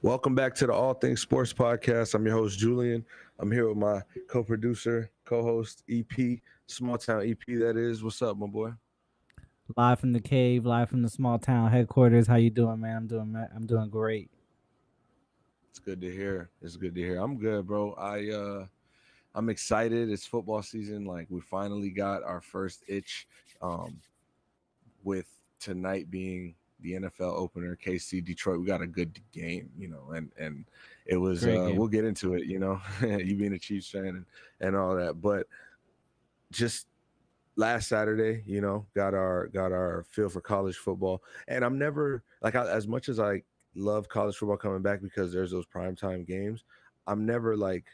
Welcome back to the All Things Sports Podcast. I'm your host, Julian. I'm here with my co-producer, co-host, EP, Small Town EP, that is. What's up, my boy? Live from the cave, live from the small town headquarters. How you doing, man? I'm doing great. It's good to hear. It's good to hear. I'm good, bro. I'm excited. It's football season. Like we finally got our first itch with tonight being the NFL opener, KC Detroit. We got a good game, and it was Great game. we'll get into it, you being a Chiefs fan and all that. But just last Saturday, got our feel for college football. And I'm never as much as I love college football coming back because there's those primetime games, I'm never like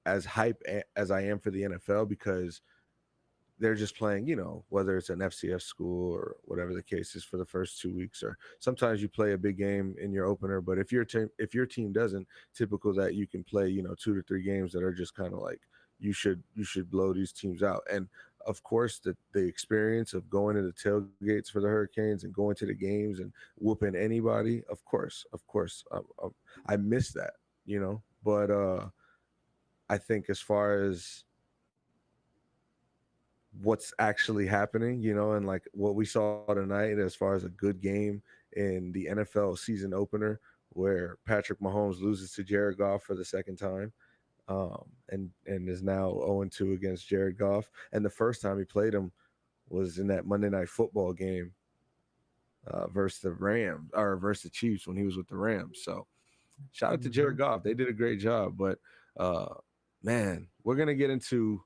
as hype as I am for the NFL because they're just playing, whether it's an FCS school or whatever the case is for the first 2 weeks, or sometimes you play a big game in your opener. But if your team doesn't, typical that you can play, 2 to 3 games that are just kind of like you should blow these teams out. And of course, the experience of going to the tailgates for the Hurricanes and going to the games and whooping anybody, of course, I miss that, But I think as far as what's actually happening, and like what we saw tonight as far as a good game in the NFL season opener where Patrick Mahomes loses to Jared Goff for the second time, and is now 0-2 against Jared Goff. And the first time he played him was in that Monday Night Football game versus the Rams or versus the Chiefs when he was with the Rams. So shout out to Jared Mhm. Goff. They did a great job. But man, we're gonna get into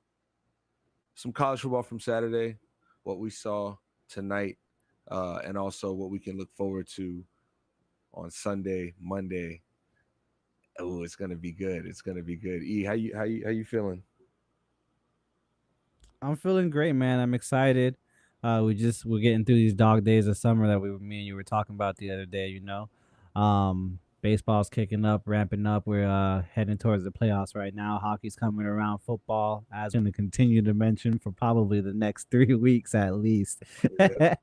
some college football from Saturday, what we saw tonight, and also what we can look forward to on Sunday, Monday. Oh, it's gonna be good. It's gonna be good. E, how you feeling? I'm feeling great, man. I'm excited. We're getting through these dog days of summer that me and you were talking about the other day. Baseball's kicking up, ramping up. We're heading towards the playoffs right now. Hockey's coming around. Football, as we're going to continue to mention for probably the next 3 weeks at least, Yeah,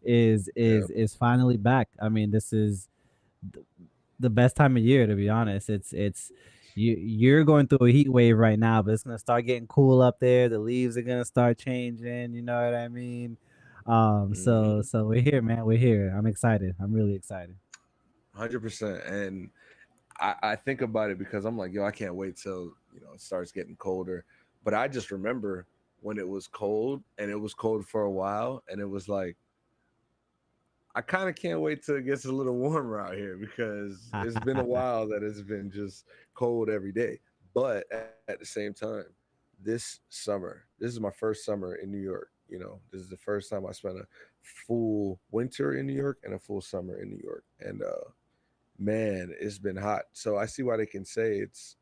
is yeah. is is finally back. I mean, this is th- the best time of year, to be honest. You're going through a heat wave right now, but it's gonna start getting cool up there. The leaves are gonna start changing. You know what I mean? So Mm-hmm. so we're here, man. We're here. I'm excited. I'm really excited. 100%. And I think about it because I'm like, yo, I can't wait till it starts getting colder. But I just remember when it was cold and it was cold for a while, and it was like I kind of can't wait till it gets a little warmer out here because it's been a while that it's been just cold every day. But at the same time, this summer, this is my first summer in New York. This is the first time I spent a full winter in New York and a full summer in New York. And man, it's been hot. So I see why they can say it's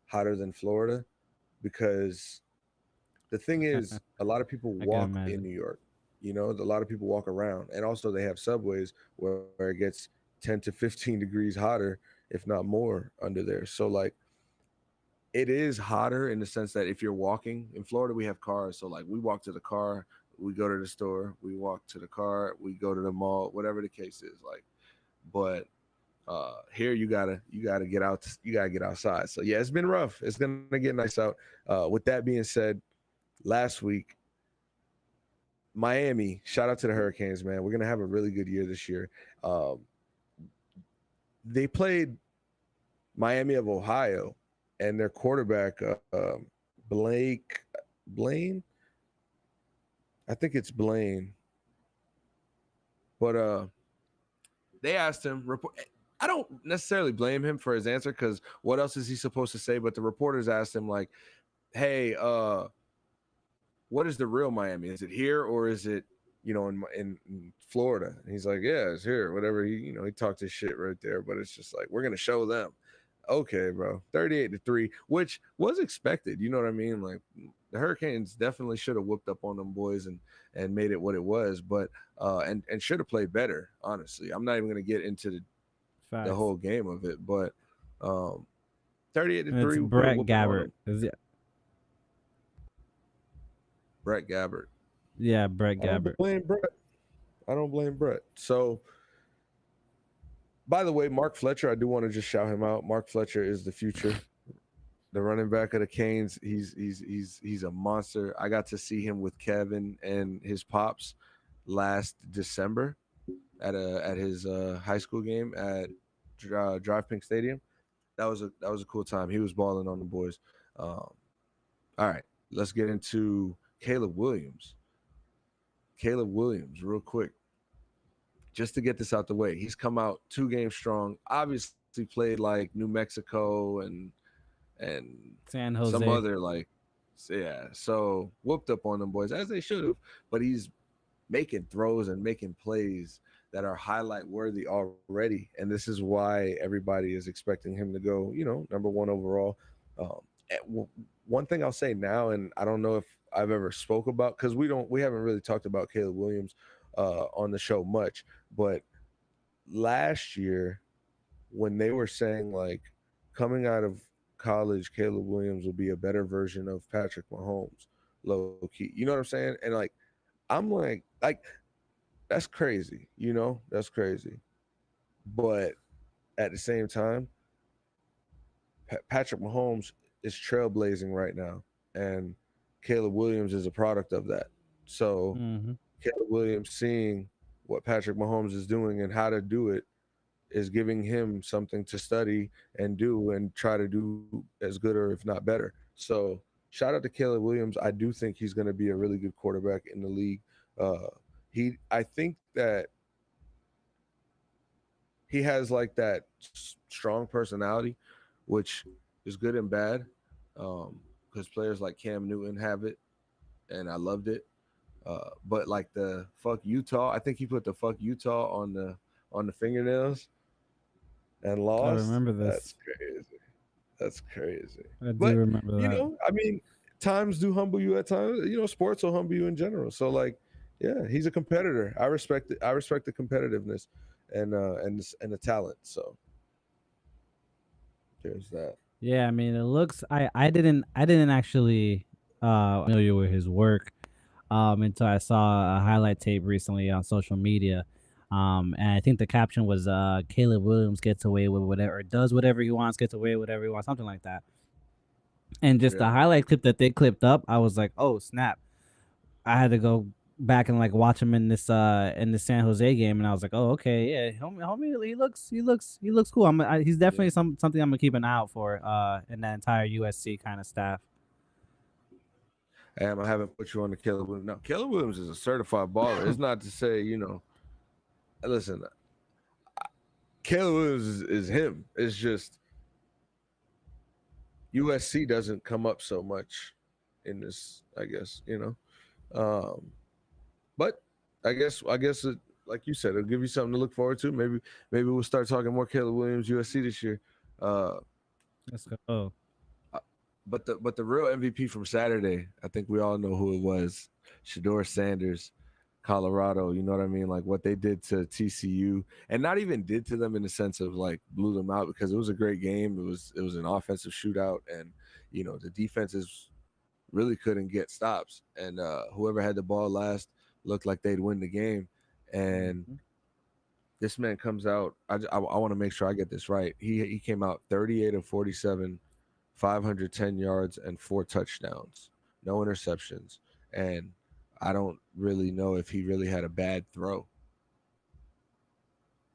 hotter than Florida because the thing is, a lot of people I can walk in imagine. New York. A lot of people walk around, and also they have subways where it gets 10 to 15 degrees hotter, if not more, under there. So like, it is hotter in the sense that if you're walking in Florida, we have cars. So like, we walk to the car, we go to the store, we walk to the car, we go to the mall, whatever the case is. Like, but here you gotta get out, you gotta get outside. So yeah, it's been rough. It's gonna get nice out. With that being said, last week Miami, shout out to the Hurricanes, man. We're gonna have a really good year this year. Um, they played Miami of Ohio, and their quarterback, Blake Blaine, I think it's Blaine, but they asked him. I don't necessarily blame him for his answer because what else is he supposed to say? But the reporters asked him like, "Hey, what is the real Miami? Is it here or is it, in Florida?" And he's like, "Yeah, it's here." Whatever, he talked his shit right there. But it's just like we're gonna show them. Okay, bro, 38-3, which was expected. You know what I mean? Like the Hurricanes definitely should have whooped up on them boys and made it what it was, but and should have played better. Honestly, I'm not even gonna get into the Facts. whole game of it, but um, 38 to And it's three, we put a Brett whooping on Gabbert. them. Is it? Brett Gabbert. Yeah, Brett I don't Gabbert. blame Brett. I don't blame Brett. So By the way, Mark Fletcher, I do want to just shout him out. Mark Fletcher is the future, the running back of the Canes. He's a monster. I got to see him with Kevin and his pops last December at his high school game at Drive Pink Stadium. That was a cool time. He was balling on the boys. All right, let's get into Caleb Williams. Caleb Williams, real quick, just to get this out the way. He's come out 2 games strong. Obviously, played like New Mexico and San some Jose. other like, yeah. So whooped up on them boys as they should have. But he's making throws and making plays that are highlight worthy already, and this is why everybody is expecting him to go, number 1 overall. Um, One thing I'll say now, and I don't know if I've ever spoke about because we haven't really talked about Caleb Williams on the show much, but last year when they were saying like coming out of college, Caleb Williams will be a better version of Patrick Mahomes, low key. You know what I'm saying? And like I'm like that's crazy, that's crazy. But at the same time, Patrick Mahomes is trailblazing right now, and Caleb Williams is a product of that. So Hmm. Caleb Williams seeing what Patrick Mahomes is doing and how to do it is giving him something to study and do and try to do as good or if not better. So shout out to Caleb Williams. I do think he's going to be a really good quarterback in the league. I think that he has like that strong personality, which is good and bad. Because players like Cam Newton have it, and I loved it. But like the fuck Utah, I think he put the fuck Utah on the fingernails and I lost. remember That's this. crazy. That's crazy. I do But remember that. I mean, times do humble you at times. Sports will humble you in general. So like, yeah, he's a competitor. I respect it. I respect the competitiveness and the talent. So there's that. Yeah, I mean, it looks. I didn't actually familiar with his work until I saw a highlight tape recently on social media. And I think the caption was Caleb Williams gets away with whatever, does whatever he wants, gets away with whatever he wants, something like that. And just the Yeah. highlight clip that they clipped up, I was like, oh snap! I had to go back and like watch him in the San Jose game, and I was like, oh okay, yeah, homie, he looks cool. He's Yeah. definitely something I'm gonna keep an eye out for in that entire USC kind of staff. I haven't put you on the Caleb Williams. No, Caleb Williams is a certified baller. It's not to say, listen, Caleb Williams is him. It's just USC doesn't come up so much in this, I guess, Um, but I guess like you said, it'll give you something to look forward to. Maybe we'll start talking more Caleb Williams USC this year. Uh, Let's go. uh, but the real MVP from Saturday, I think we all know who it was. Shador Sanders, Colorado. You know what I mean? Like what they did to TCU, and not even did to them in the sense of like blew them out because it was a great game. It was an offensive shootout, and the defenses really couldn't get stops, and whoever had the ball last looked like they'd win the game. And Mhm. this man comes out. I want to make sure I get this right. He came out 38 of 47, 510 yards and 4 touchdowns, no interceptions, and I don't really know if he really had a bad throw.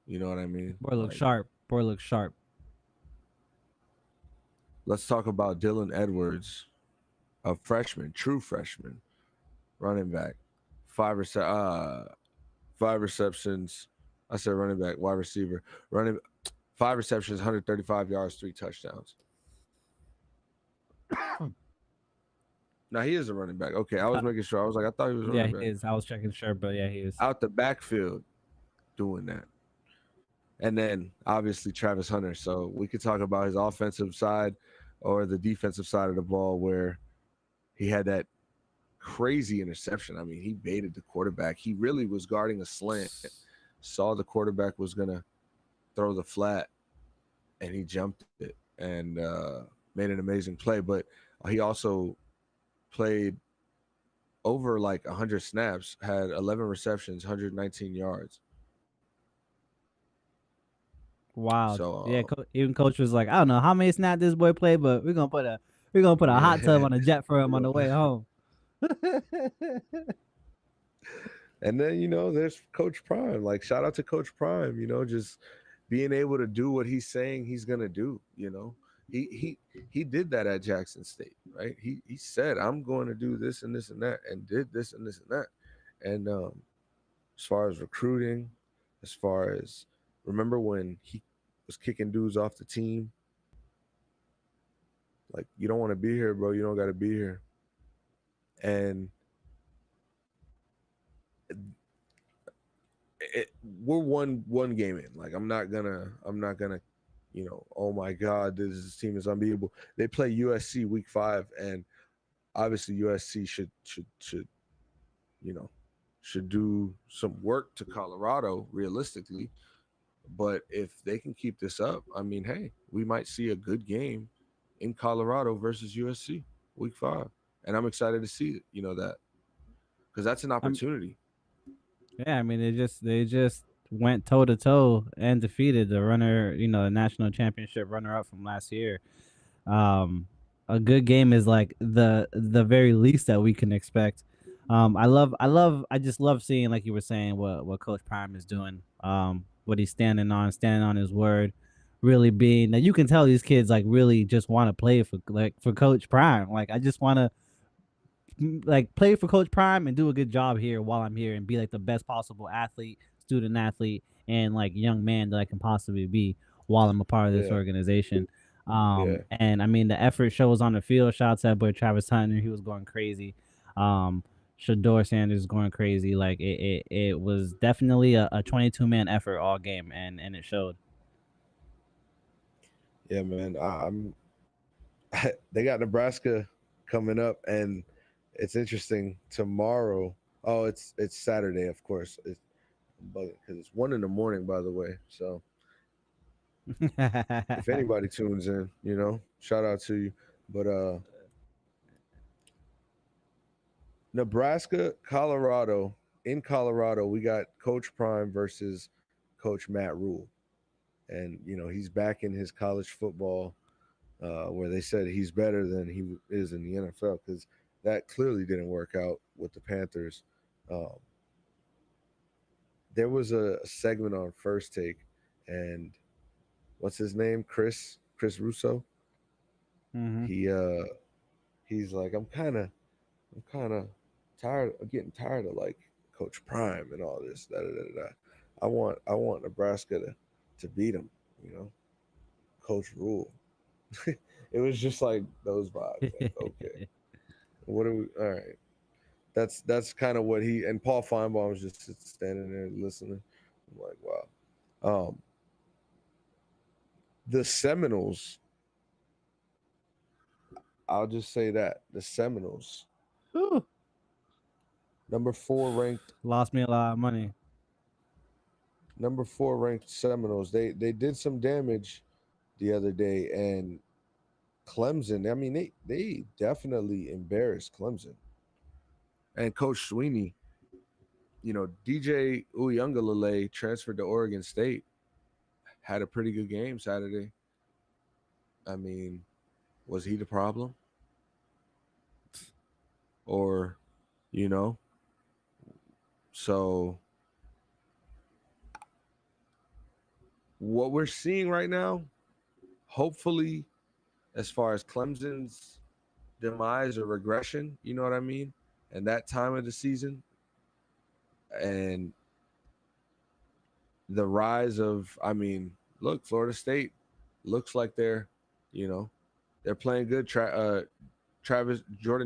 You know what I mean? Boy looks Like, sharp. Boy looks sharp. let's talk about Dylan Edwards, a freshman, true freshman, running back, five rece- uh 5 receptions. I said running back, wide receiver, running 5 receptions, 135 yards, 3 touchdowns. Now he is a running back. Okay, I was Uh, making sure. I was like, I thought he was a yeah, running he back. is. I was checking sure, but yeah, he is. Out the backfield doing that. And then obviously Travis Hunter. So we could talk about his offensive side or the defensive side of the ball where he had that crazy interception. I mean, he baited the quarterback. He really was guarding a slant, saw the quarterback was going to throw the flat, and he jumped it and made an amazing play. But he also played over like 100 snaps, had 11 receptions, 119 yards. Wild. Yeah, So even coach was like, I don't know how many snaps this boy played, but we're gonna put a hot tub yeah, on a jet for him you on know. the way home. And then there's Coach Prime. Like shout out to Coach Prime. Just being able to do what he's saying he's gonna do. He did that at Jackson State, right? He said I'm going to do this and this and that, and did this and this and that. And as far as recruiting, as far as remember when he was kicking dudes off the team, like you don't want to be here, bro. You don't got to be here. And it, we're one game in. Like I'm not gonna, oh my God, this team is unbeatable. They play USC week 5, and obviously USC should you know should do some work to Colorado realistically. But if they can keep this up, I mean, hey, we might see a good game in Colorado versus USC week 5, and I'm excited to see it. That because that's an I'm opportunity. Yeah, I mean they just went toe to toe and defeated the runner, the national championship runner up from last year. Um, a good game is like the very least that we can expect. I just love seeing, like you were saying, what Coach Prime is doing. What he's standing on his word, really being that you can tell these kids like really just want to play for Coach Prime. Like I just want to like play for Coach Prime and do a good job here while I'm here and be like the best possible athlete, student athlete, and like young man that I can possibly be while I'm a part of this Yeah, organization. yeah, And I mean the effort shows on the field. Shout out to that boy Travis Hunter, he was going crazy. Um, Shador Sanders going crazy. Like it was definitely a 22-man effort all game, and it showed. yeah, man. They got Nebraska coming up, and it's interesting tomorrow. Oh, it's Saturday, of course. It's because it's 1 in the morning, by the way. So if anybody tunes in, shout out to you. But Nebraska, Colorado. In Colorado, we got Coach Prime versus Coach Matt Rule, and he's back in his college football, where they said he's better than he is in the NFL because that clearly didn't work out with the Panthers. Um, there was a segment on First Take, and what's his name? Chris Russo. hmm He he's like, I'm kind of tired of getting tired of like Coach Prime and all this. Da, da, da, da. I want Nebraska to beat him. You know, Coach Rule. It was just like those vibes. Like, okay, what are we? All right, that's kind of what he and Paul Feinbaum was just standing there listening. I'm like, wow. The Seminoles. I'll just say that the Seminoles, Whew. number 4 ranked, Lost me a lot of money. number 4 ranked Seminoles. They did some damage the other day, and Clemson. I mean, they definitely embarrassed Clemson. And Coach Sweeney, DJ Uyunglele transferred to Oregon State, had a pretty good game Saturday. I mean, was he the problem? Or, you know, so what we're seeing right now, hopefully, as far as Clemson's demise or regression, you know what I mean? And that time of the season and the rise of, I mean, look, Florida State looks like you know, they're playing good. Jordan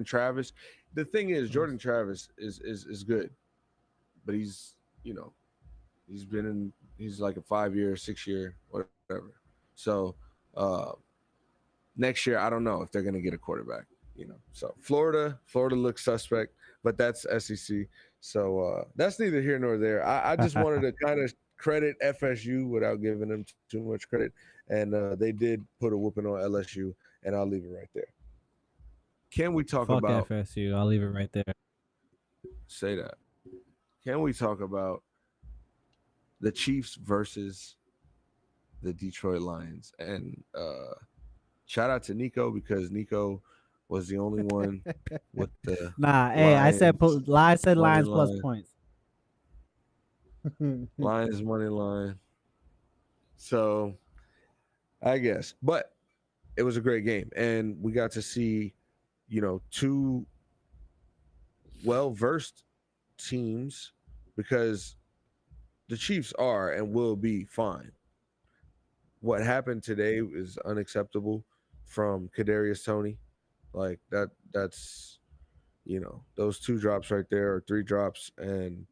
Travis. The thing is, Jordan Travis is good, but you know, he's been in. He's like a 5-year, 6-year, whatever. So next year, I don't know if they're going to get a quarterback. So Florida looks suspect, but that's SEC. So that's neither here nor there. I just wanted to kind of credit FSU without giving them too much credit, and they did put a whooping on LSU, and I'll leave it right there. Can we talk Fuck about FSU. I'll leave it right there. say that? Can we talk about the Chiefs versus the the Detroit Lions. And shout out to Nico because Nico was the only one with the Nah, hey, Lions I said money Lions plus line. points. Lions money line. So I guess, but it was a great game, and we got to see, two well versed teams because the Chiefs are and will be fine. What happened today is unacceptable from Kadarius Toney. Like that's those two drops right there, or three drops, and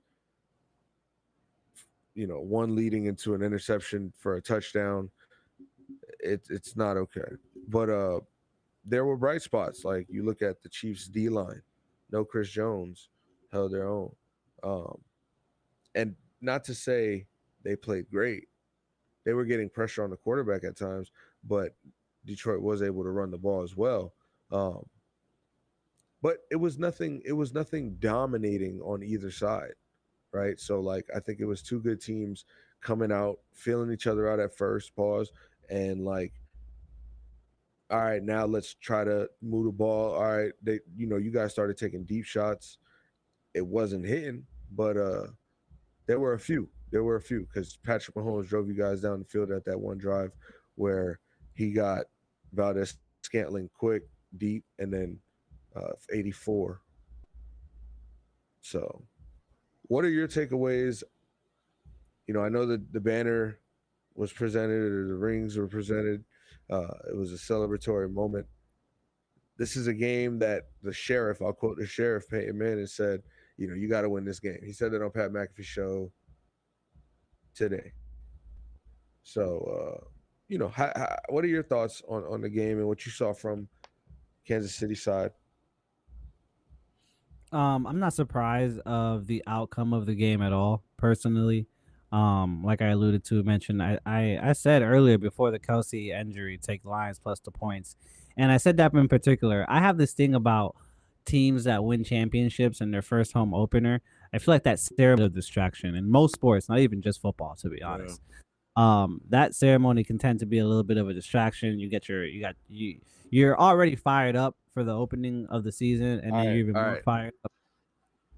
one leading into an interception for a touchdown. It's not okay. But there were bright spots. Like you look at the Chiefs D line, no Chris Jones held their own. Um, and not to say they played great. They were getting pressure on the quarterback at times, but Detroit was able to run the ball as well. Um, but it was nothing. It was nothing dominating on either side, right? So like I think it was two good teams coming out, feeling each other out at first, pause, and like, all right, now let's try to move the ball. All right, you guys started taking deep shots. It wasn't hitting, but there were a few. There were a few because Patrick Mahomes drove you guys down the field at that one drive where he got Valdez Scantling quick, deep, and then 84. So, what are your takeaways? I know that the banner was presented or the rings were presented. It was a celebratory moment. This is a game that the sheriff, I'll quote the sheriff, Peyton Manning, said, you got to win this game. He said that on Pat McAfee's show today. So, what are your thoughts on the game and what you saw from Kansas City side? I'm not surprised of the outcome of the game at all, personally. Like I alluded to, mentioned, I said earlier before the Kelsey injury, take Lions plus the points. And I said that in particular. I have this thing about teams that win championships in their first home opener. I feel like that ceremony of distraction in most sports, not even just football, to be Yeah. honest. That ceremony can tend to be a little bit of a distraction. You're already fired up for the opening of the season, and then All you're right, even all more right. fired up.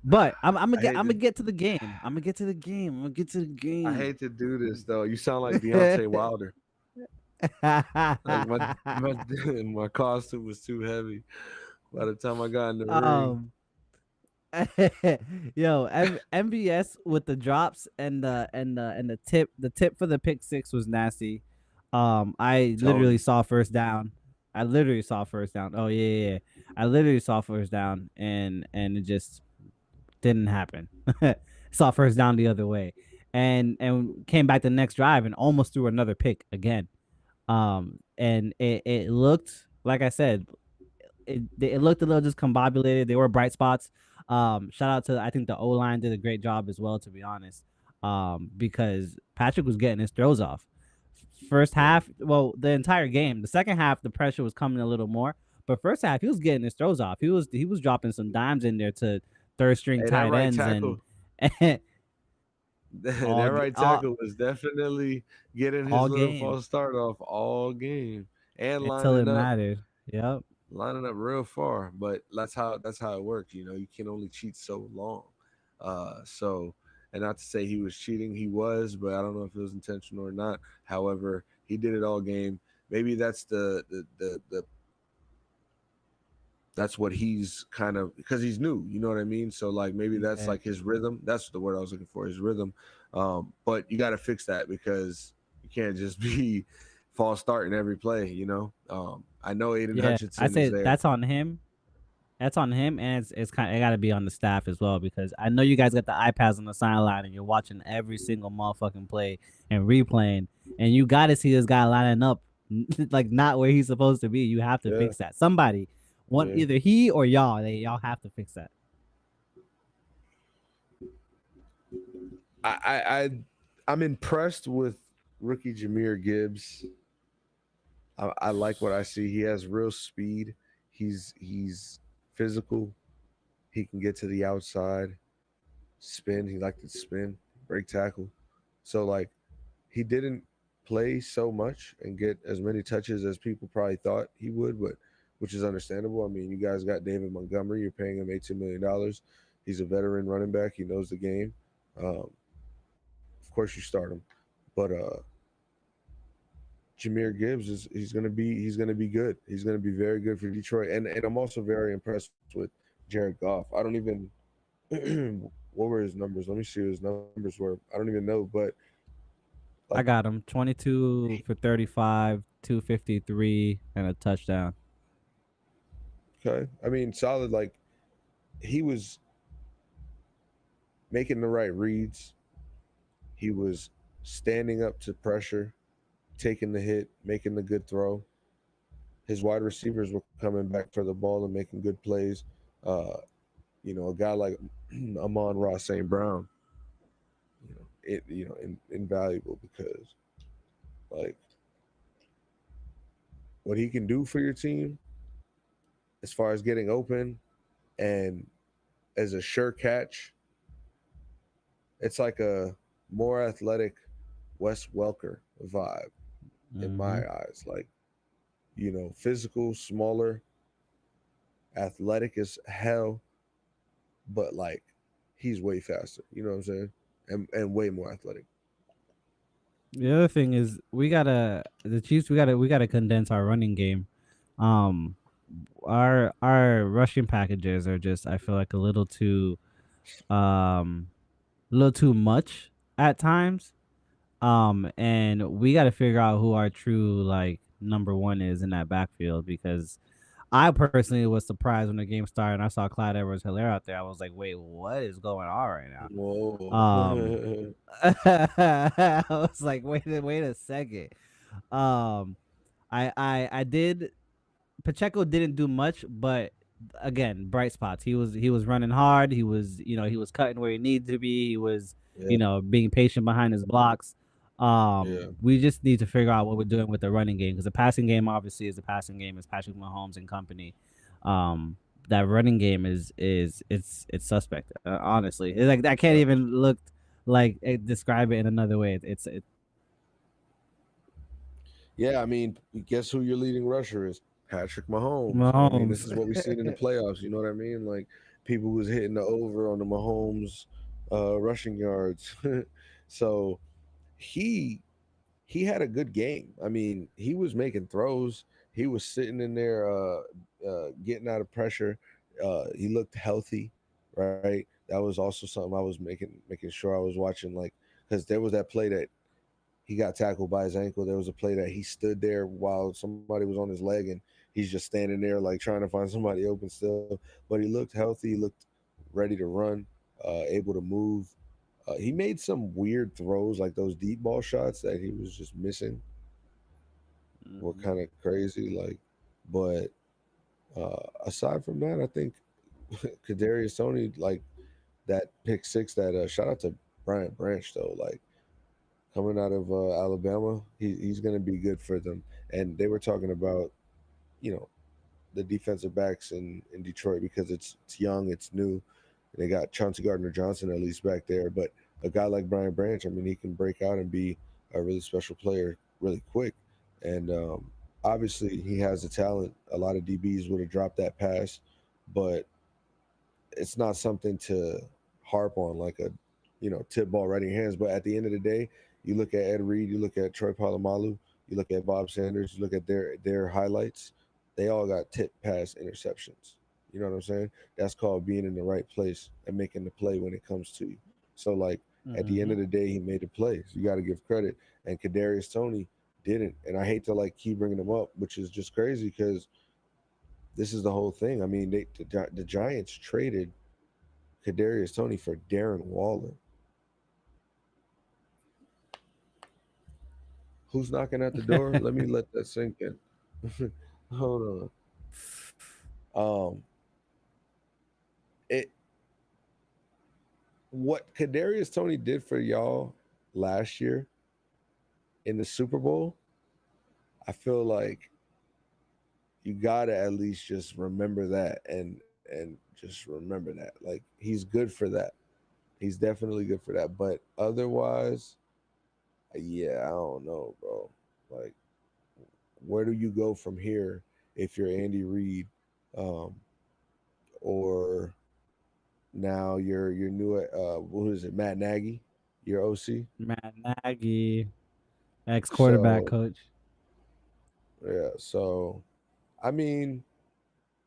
But I hate I'm to gonna get to the game. I'm gonna get to the game. I'm gonna get to the I game. hate to do this though. You sound like Deontay Wilder. Like my my costume was too heavy by the time I got in the ring. um, MVS with the drops and the tip for the pick six was nasty. I literally Tony. saw first down. I literally saw first down. Oh yeah. I literally saw first down and it just didn't happen. Saw first down the other way, and came back the next drive and almost threw another pick again. And it looked like I said, it looked a little discombobulated. There were bright spots. Shout out to I think the O line did a great job as well, to be honest. Because Patrick was getting his throws off. First Yeah. half, well, the entire game. The second half, the pressure was coming a little more. But first half, he was getting his throws off. He was dropping some dimes in there to third string Hey, that tight right ends and tackle, that all right all tackle was definitely getting his all little game false start off all game and until it mattered. Yep. lining up real far. But that's how it works. You can only cheat so long. So, and not to say he was cheating, he was, but I don't know if it was intentional or not. However, he did it all game. Maybe that's the that's what he's kind of, because he's new, you know what I mean? So like maybe that's Yeah. like his rhythm. That's the word I was looking for, his rhythm. But you got to fix that because you can't just be false starting every play. I know Aiden Yeah. I Hutchinson is say there. that's on him. That's on him, and it's kind of it got to be on the staff as well because I know you guys got the iPads on the sideline and you're watching every single motherfucking play and replaying, and you got to see this guy lining up like not where he's supposed to be. You have to Yeah, fix that. Somebody, one yeah. either he or y'all, y'all have to fix that. I'm impressed with rookie Jameer Gibbs. I like what I see. He has real speed. He's physical. He can get to the outside, spin. He liked to spin, break tackle. So like he didn't play so much and get as many touches as people probably thought he would, but which is understandable. I mean, you guys got David Montgomery. You're paying him $18 million. He's a veteran running back. He knows the game. Of course, you start him, but Jameer Gibbs is he's gonna be good. He's gonna be very good for Detroit, and I'm also very impressed with Jared Goff. I don't even what were his numbers? Let me see what his numbers were. I don't even know, but like I got him 22 for 35, 253, and a touchdown. okay, I mean solid. Like he was making the right reads. He was standing up to pressure, taking the hit, making the good throw. His wide receivers were coming back for the ball and making good plays. Uh, a guy like Amon Ross St. Brown, invaluable because like what he can do for your team as far as getting open and as a sure catch, it's like a more athletic Wes Welker vibe in my Hmm. eyes. Like, physical, smaller, athletic as hell, but like he's way faster. You know what I'm saying? And way more athletic. The other thing is the Chiefs. We gotta condense our running game. Um, our rushing packages are just I feel like um a little too much at times. And we got to figure out who our true like number one is in that backfield because I personally was surprised when the game started and I saw Clyde Edwards-Helaire out there. I was like, wait, what is going on right now? Whoa. I was like, wait a second. Um, I did. Pacheco didn't do much, but again, bright spots. He was running hard. He was cutting where he needed to be. He was Yeah, being patient behind his blocks. yeah, We just need to figure out what we're doing with the running game because the passing game obviously is the passing game. Is Patrick Mahomes and company. Um, that running game is suspect. Honestly, it's like I can't facts. even look like describe it in another way. It's Yeah, I mean, guess who your leading rusher is? Patrick Mahomes. I mean, this Mahomes. is what we've seen in the playoffs. You know what I mean? Like people was hitting the over on the Mahomes rushing yards. So he he had a good game. I mean, he was making throws. He was sitting in there, getting out of pressure. He looked healthy, right? That was also something I was making sure I was watching, like, because there was that play that he got tackled by his ankle. There was a play that he stood there while somebody was on his leg, and he's just standing there, like trying to find somebody open still. But he looked healthy. He looked ready to run, able to move. He made some weird throws, like those deep ball shots that he was just missing were Mhm. kind of crazy. Like, but aside from that, I think Kadarius Tony, like that pick six, that shout out to Bryant Branch though, like coming out of Alabama, he's going to be good for them. And they were talking about, you know, the defensive backs in Detroit because it's young, it's new. They got Chauncey Gardner Johnson at least back there, but a guy like Brian Branch, I mean, he can break out and be a really special player really quick. And obviously, he has the talent. A lot of DBs would have dropped that pass, but it's not something to harp on like a tip ball right in your hands. But at the end of the day, you look at Ed Reed, you look at Troy Polamalu, you look at Bob Sanders, you look at their highlights. They all got tip pass interceptions. You know what I'm saying? That's called being in the right place and making the play when it comes to you. So like at the end Mhm. of the day, he made the play. So you got to give credit. And Kadarius Tony didn't. And I hate to like keep bringing him up, which is just crazy because this is the whole thing. I mean, the Giants traded Kadarius Tony for Darren Waller. Who's knocking at the door? Let me let that sink in. Hold on. It what Kadarius Tony did for y'all last year in the Super Bowl, I feel like you gotta at least just remember that and just remember that. Like he's good for that. He's definitely good for that. But otherwise, Yeah, I don't know, bro. Like, where do you go from here if you're Andy Reid, um, or now you're new at who is it, Matt Nagy, your OC? Matt Nagy, ex quarterback So coach. yeah, so I mean,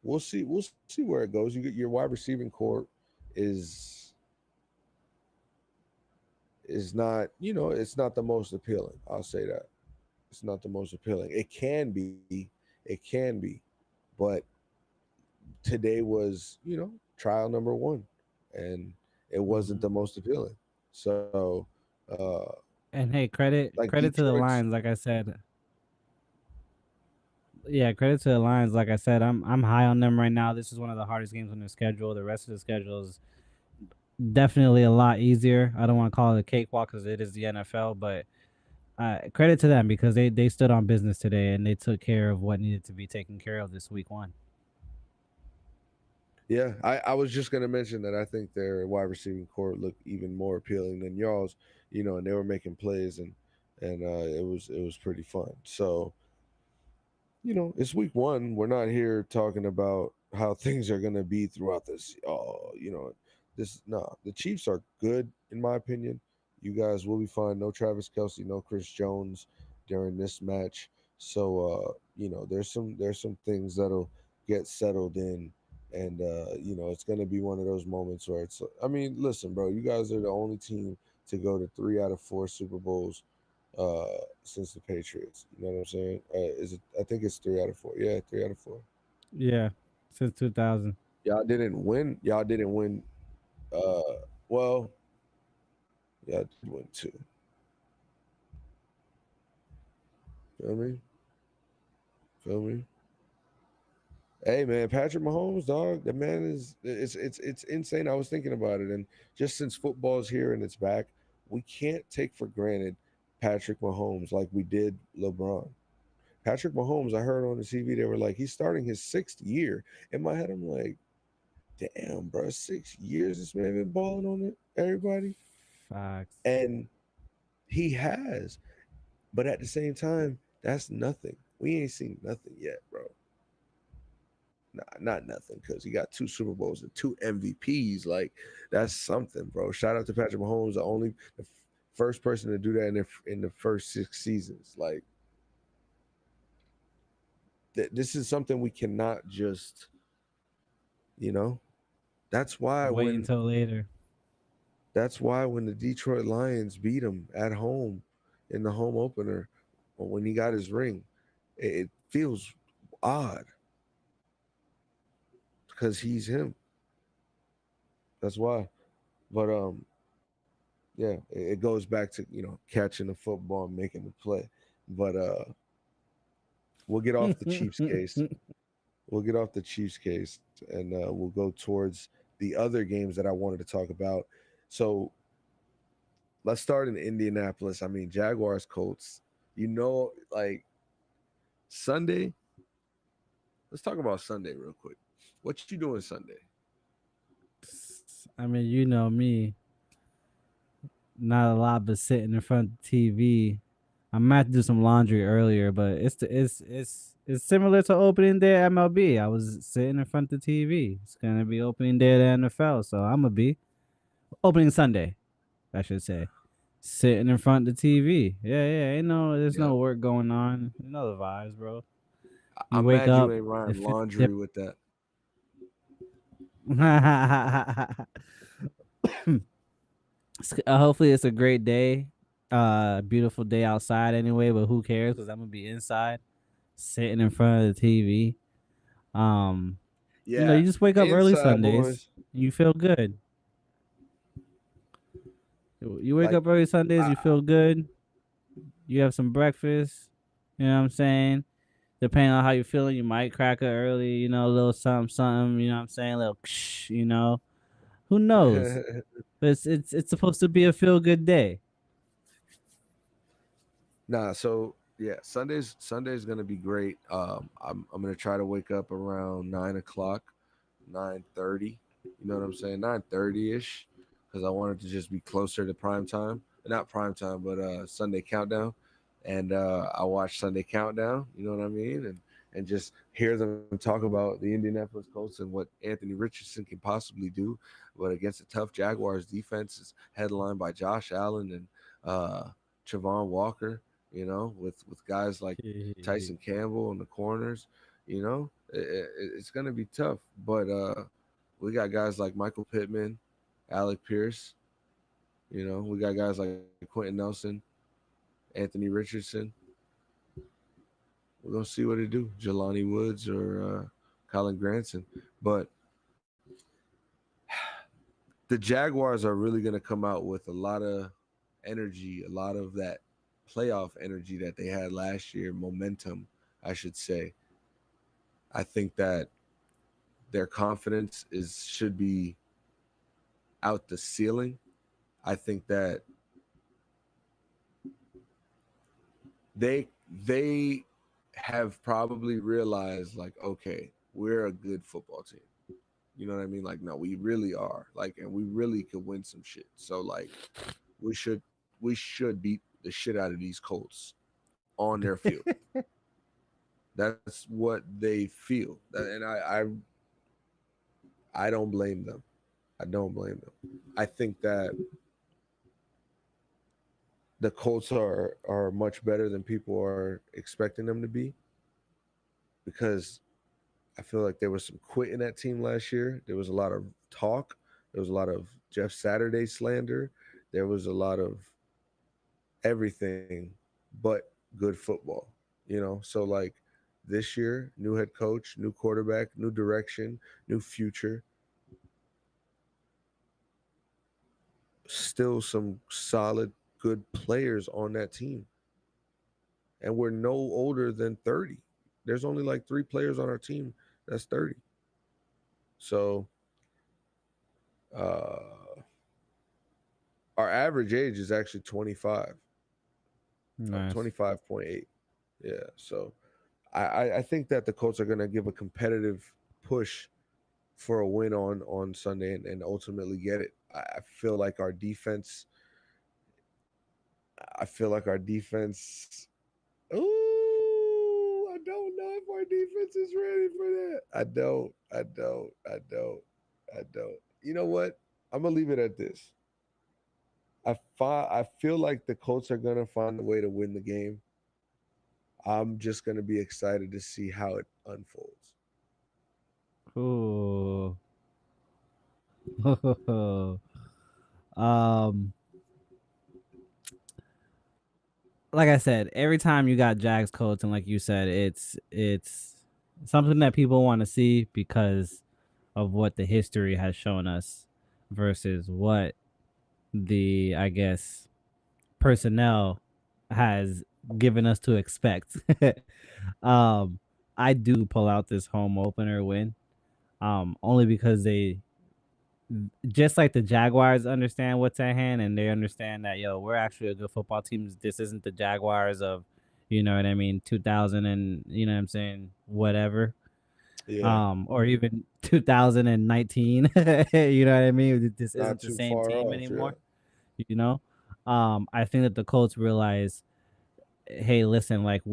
we'll see. We'll see where it goes. You get your wide receiving core is is not, it's not the most appealing. I'll say that. It's not the most appealing. It can be. It can be. But today was, trial number one, and it wasn't Mhm. the most appealing. So, And hey, like credit to the Detroit's, Lions. Like I said, yeah, credit to the Lions. Like I said, I'm high on them right now. This is one of the hardest games on their schedule. The rest of the schedule is definitely a lot easier. I don't want to call it a cakewalk because it is the NFL, but credit to them because they stood on business today and they took care of what needed to be taken care of this week one. yeah, I was just gonna mention that I think their wide receiving core looked even more appealing than y'all's, and they were making plays, and it was pretty fun. So, it's week one. We're not here talking about how things are gonna be throughout this. Oh, this no. The Chiefs are good in my opinion. You guys will be fine. No Travis Kelsey, no Chris Jones during this match. So there's some things that'll get settled in, and it's gonna be one of those moments where it's. I mean, listen, bro, you guys are the only team to go to 3 out of 4 Super Bowls uh since the Patriots. You know what I'm saying? Is it? I think it's 3 out of 4. Yeah, 3 out of 4. Yeah, since 2000. Y'all didn't win. Y'all didn't win. Uh, well, y'all did win two. Feel me? Feel me? Hey man, Patrick Mahomes, dog. The man is it's insane. I was thinking about it, and just since football's here and it's back, we can't take for granted Patrick Mahomes like we did LeBron. Patrick Mahomes, I heard on the TV they were like he's starting his 6th year. In my head, I'm like, damn, bro, 6 years this man been balling on it, everybody, Facts. and he has. But at the same time, that's nothing. We ain't seen nothing yet, bro. Nah, not nothing, because he got 2 Super Bowls and 2 MVPs. Like that's something, bro. Shout out to Patrick Mahomes, the first person to do that in the first 6 seasons. Like this is something we cannot just, you know. That's why Wait when until later. That's why when the Detroit Lions beat him at home in the home opener, or when he got his ring, it feels odd because he's him. That's why. But yeah, it goes back to catching the football and making the play. But we'll get off the Chiefs case. We'll get off the Chiefs case, and we'll go towards the other games that I wanted to talk about. So let's start in Indianapolis. I mean, Jaguars, Colts. Like Sunday. Let's talk about Sunday real quick. What you doing Sunday? I mean, you know me, not a lot but sitting in front of the TV. I might have to do some laundry earlier, but it's similar to opening day at MLB. I was sitting in front of the TV. It's gonna be opening day at the NFL, so I'm gonna be opening Sunday, I should say. Sitting in front of the TV. Yeah, yeah. There's Yeah, no work going on. You know the vibes, bro. You I'm wake mad you up, ain't it riding feels laundry with that. different. Hopefully it's a great day. Beautiful day outside anyway, but who cares? Because I'm gonna be inside, sitting in front of the TV. Um, Yeah, you just wake up early inside Sundays. boys. You feel good. You wake Like up early Sundays. I, You feel good. You have some breakfast. You know what I'm saying? Depending on how you're feeling, you might crack it early. A little something, something. You know what I'm saying? A little, who knows? But it's supposed to be a feel good day. nah. So yeah, Sunday's gonna be great. I'm gonna try to wake up around 9 o'clock, 9:30. You know what I'm saying? 9:30 ish, because I want it to just be closer to prime time. not prime time, but Sunday Countdown, and I watch Sunday Countdown. You know what I mean, and just hear them talk about the Indianapolis Colts and what Anthony Richardson can possibly do, but against a tough Jaguars defense is headlined by Josh Allen and Trevon Walker. You know, with guys like Tyson Campbell in the corners. You know, it's going to be tough, but we got guys like Michael Pittman, Alec Pierce. You know, we got guys like Quentin Nelson, Anthony Richardson. We're gonna see what they do, Jelani Woods or Colin Granson. But the Jaguars are really gonna come out with a lot of energy, a lot of that playoff energy that they had last year, momentum, I should say. I think that their confidence is should be out the ceiling. I think that they have probably realized like, okay, we're a good football team. You know what I mean? Like, no, we really are. Like, and we really could win some shit. So like, we should beat the shit out of these Colts on their field. That's what they feel, and I don't blame them. I don't blame them. I think that the Colts are much better than people are expecting them to be because I feel like there was some quit in that team last year. There was a lot of talk. There was a lot of Jeff Saturday slander. There was a lot of everything but good football. You know, so like this year, new head coach, new quarterback, new direction, new future. Still some solid, good players on that team. And we're no older than 30. There's only like 3 players on our team that's 30. So uh, our average age is actually 25, Nice. 25.8. Yeah. So I think that the Colts are going to give a competitive push for a win on Sunday and ultimately get it. I feel like our defense. I feel like our defense. Ooh, I don't know if our defense is ready for that. I don't. I don't. I don't. I don't. You know what? I'm gonna leave it at this. I feel like the Colts are gonna find a way to win the game. I'm just gonna be excited to see how it unfolds. Ooh. um, like I said, every time you got Jags Colts, and like you said, it's something that people want to see because of what the history has shown us versus what the, I guess, personnel has given us to expect. um, I do pull out this home opener win, only because they, just like the Jaguars understand what's at hand, and they understand that, yo, we're actually a good football team. This isn't the Jaguars of, you know what I mean, 2000 and, you know what I'm saying, whatever, Yeah, or even 2019. You know what I mean? This not isn't the too same far team off. Yeah, anymore. You know, I think that the Colts realize, hey, listen, like,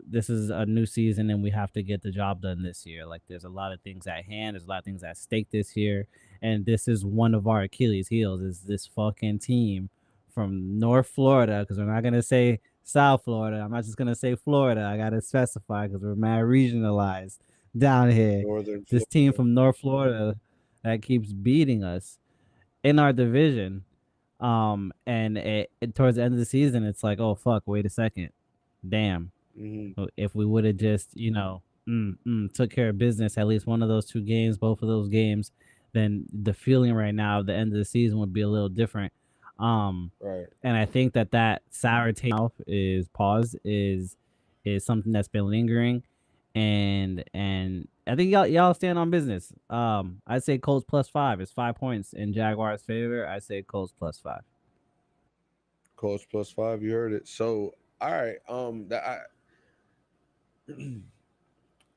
this is a new season and we have to get the job done this year. Like, there's a lot of things at hand. There's a lot of things at stake this year, and this is one of our Achilles' heels. Is this fucking team from North Florida? Because we're not gonna say South Florida. I'm not just gonna say Florida. I gotta specify because we're mad regionalized down here. Northern This team Florida. from North Florida that keeps beating us in our division. And towards the end of the season, it's like, oh fuck, wait a second, damn. Hmm. If we would have just, took care of business at least one of those 2 games, both of those games, then the feeling right now of the end of the season would be a little different. Um, Right. and I think that sour taste in my mouth is pause is something that's been lingering, and I think y'all stand on business. I'd say Colts +5 is 5 points in Jaguars' favor. I say Colts +5. Colts +5. You heard it. So all right.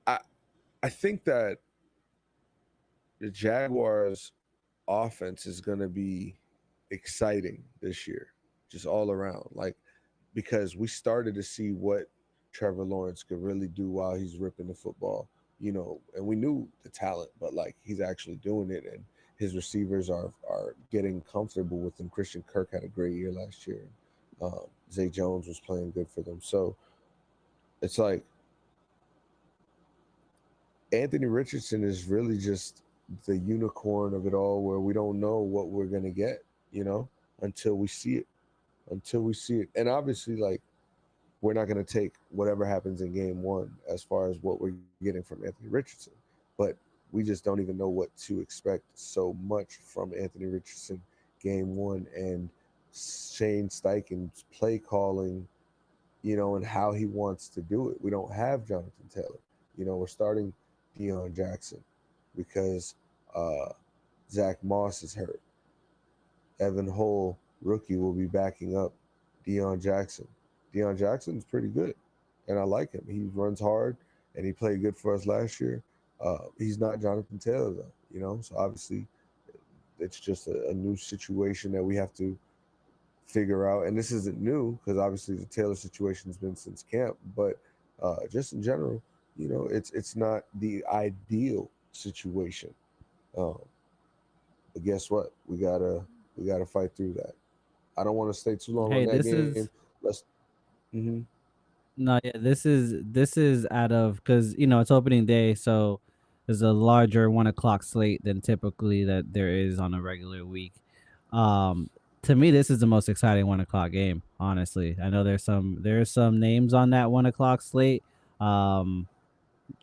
I I think that the Jaguars offense is going to be exciting this year. just all around. Like, because we started to see what Trevor Lawrence could really do while he's ripping the football, and we knew the talent, but like he's actually doing it, and his receivers are getting comfortable with him. Christian Kirk had a great year last year. Zay Jones was playing good for them, so it's like Anthony Richardson is really just the unicorn of it all, where we don't know what we're gonna get, you know, until we see it. Until we see it, and obviously, like we're not going to take whatever happens in game one as far as what we're getting from Anthony Richardson. But we just don't even know what to expect so much from Anthony Richardson game one and Shane Steichen's play calling, and how he wants to do it. We don't have Jonathan Taylor. We're starting Deion Jackson because uh, Zach Moss is hurt. Evan Hull, rookie, will be backing up Deion Jackson. Deion Jackson's pretty good, and I like him. He runs hard, and he played good for us last year. He's not Jonathan Taylor, though, so obviously it's just a new situation that we have to figure out. And this isn't new because obviously the Taylor situation's been since camp, but just in general, it's not the ideal situation. Um, but guess what? We gotta fight through that. I don't want to stay too long on Hey, that this game. is Let's. Mm-hmm. no, yeah, this is out of because it's opening day, so there's a larger 1 o'clock slate than typically that there is on a regular week. Um, to me, this is the most exciting 1 o'clock game. Honestly, I know there's some names on that 1 o'clock slate. Um,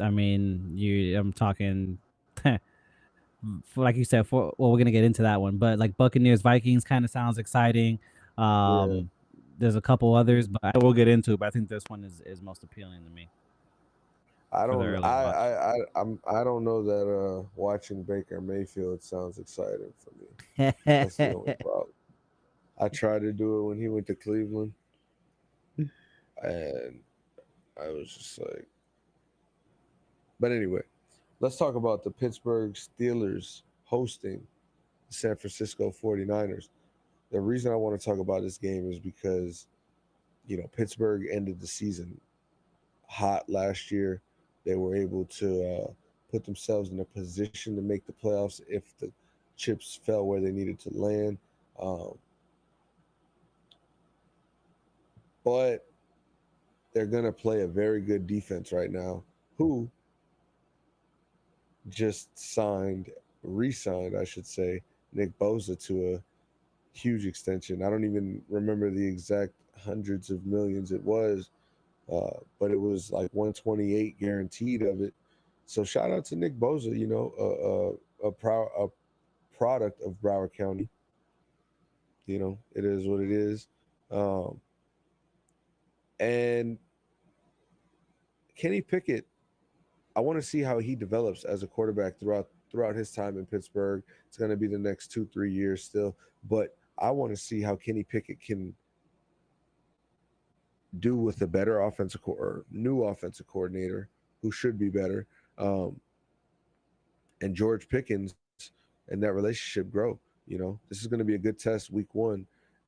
I mean, I'm talking. Like you said, we're gonna get into that one, but like Buccaneers Vikings kind of sounds exciting. Yeah. Um, there's a couple others, but we'll get into it. But I think this one is most appealing to me I for the don't. early watch. I don't know that watching Baker Mayfield sounds exciting for me. That's the only problem. I tried to do it when he went to Cleveland, and I was just like. But anyway, let's talk about the Pittsburgh Steelers hosting the San Francisco 49ers. The reason I want to talk about this game is because Pittsburgh ended the season hot last year. They were able to put themselves in a position to make the playoffs if the chips fell where they needed to land. Um, but they're going to play a very good defense right now, who just re-signed, I should say, Nick Bosa to a huge extension. I don't even remember the exact hundreds of millions it was, but it was like 128 guaranteed of it. So shout out to Nick Bosa, a product of Broward County. It is what it is. Um, and Kenny Pickett, I want to see how he develops as a quarterback throughout his time in Pittsburgh. It's going to be the next 2-3 years still, but I want to see how Kenny Pickett can do with a better or new offensive coordinator who should be better, um, and George Pickens, and that relationship grow. This is going to be a good test week one.